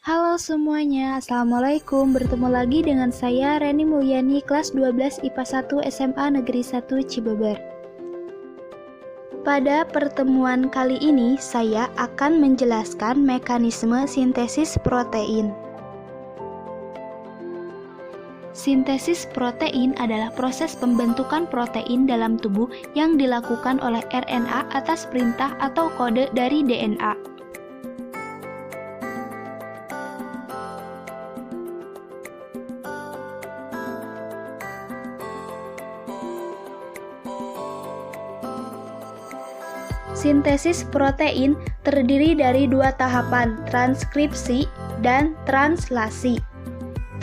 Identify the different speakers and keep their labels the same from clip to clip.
Speaker 1: Halo semuanya, Assalamualaikum. Bertemu lagi dengan saya Reni Mulyani, kelas 12 IPA 1 SMA Negeri 1 Cibeber. Pada pertemuan kali ini, saya akan menjelaskan mekanisme sintesis protein. Sintesis protein adalah proses pembentukan protein dalam tubuh yang dilakukan oleh RNA atas perintah atau kode dari DNA. Sintesis protein terdiri dari dua tahapan, transkripsi dan translasi.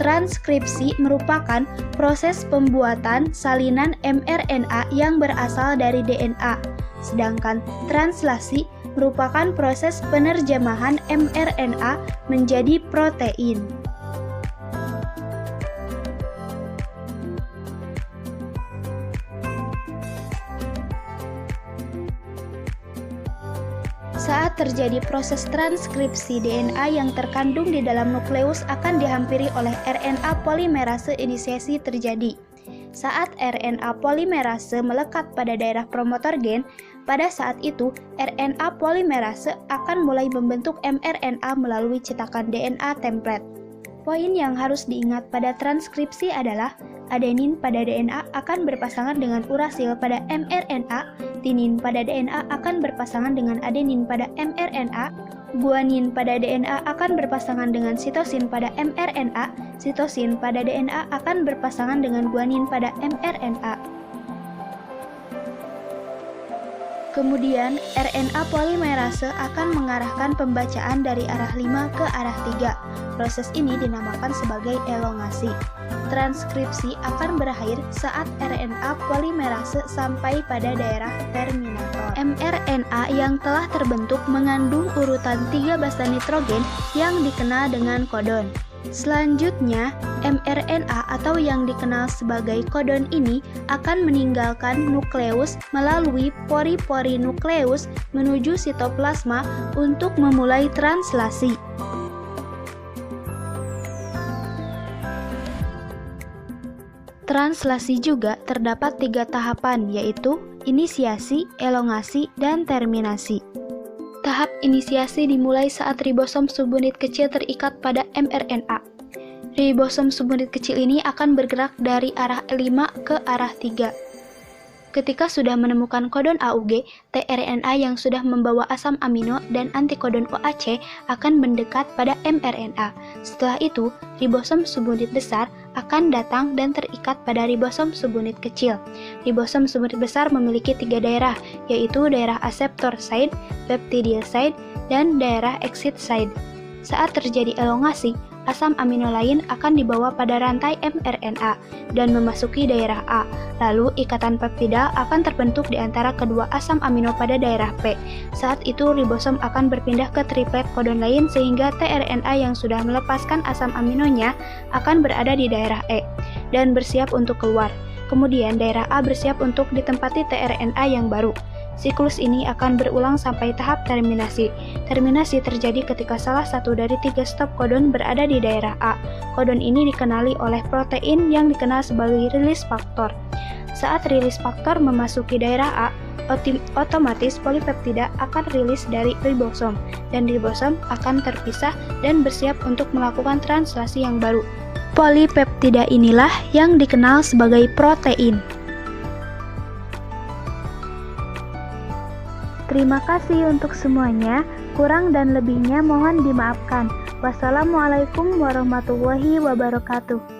Speaker 1: Transkripsi merupakan proses pembuatan salinan mRNA yang berasal dari DNA, sedangkan translasi merupakan proses penerjemahan mRNA menjadi protein. Saat terjadi proses transkripsi, DNA yang terkandung di dalam nukleus akan dihampiri oleh RNA polimerase inisiasi terjadi. Saat RNA polimerase melekat pada daerah promotor gen, pada saat itu RNA polimerase akan mulai membentuk mRNA melalui cetakan DNA template. Poin yang harus diingat pada transkripsi adalah adenin pada DNA akan berpasangan dengan urasil pada mRNA, tinin pada DNA akan berpasangan dengan adenin pada mRNA, guanin pada DNA akan berpasangan dengan sitosin pada mRNA, sitosin pada DNA akan berpasangan dengan guanin pada mRNA. Kemudian, RNA polimerase akan mengarahkan pembacaan dari arah 5 ke arah 3. Proses ini dinamakan sebagai elongasi. Transkripsi akan berakhir saat RNA polimerase sampai pada daerah terminator. mRNA yang telah terbentuk mengandung urutan 3 basa nitrogen yang dikenal dengan kodon. Selanjutnya, mRNA atau yang dikenal sebagai kodon ini akan meninggalkan nukleus melalui pori-pori nukleus menuju sitoplasma untuk memulai translasi. Translasi juga terdapat 3 tahapan, yaitu inisiasi, elongasi, dan terminasi. Tahap inisiasi dimulai saat ribosom subunit kecil terikat pada mRNA. Ribosom subunit kecil ini akan bergerak dari arah 5 ke arah 3. Ketika sudah menemukan kodon AUG, tRNA yang sudah membawa asam amino dan antikodon OAC akan mendekat pada mRNA. Setelah itu, ribosom subunit besar akan datang dan terikat pada ribosom subunit kecil. Ribosom subunit besar memiliki 3 daerah, yaitu daerah aseptor side, peptidyl side, dan daerah exit side. Saat terjadi elongasi, asam amino lain akan dibawa pada rantai mRNA dan memasuki daerah A. Lalu, ikatan peptida akan terbentuk di antara kedua asam amino pada daerah P. Saat itu, ribosom akan berpindah ke triplet kodon lain sehingga tRNA yang sudah melepaskan asam aminonya akan berada di daerah E dan bersiap untuk keluar. Kemudian, daerah A bersiap untuk ditempati tRNA yang baru. Siklus ini akan berulang sampai tahap terminasi. Terminasi terjadi ketika salah satu dari 3 stop kodon berada di daerah A. Kodon ini dikenali oleh protein yang dikenal sebagai release factor. Saat release factor memasuki daerah A, otomatis polipeptida akan rilis dari ribosom, dan ribosom akan terpisah dan bersiap untuk melakukan translasi yang baru. Polipeptida inilah yang dikenal sebagai protein. Terima kasih untuk semuanya, kurang dan lebihnya mohon dimaafkan. Wassalamualaikum warahmatullahi wabarakatuh.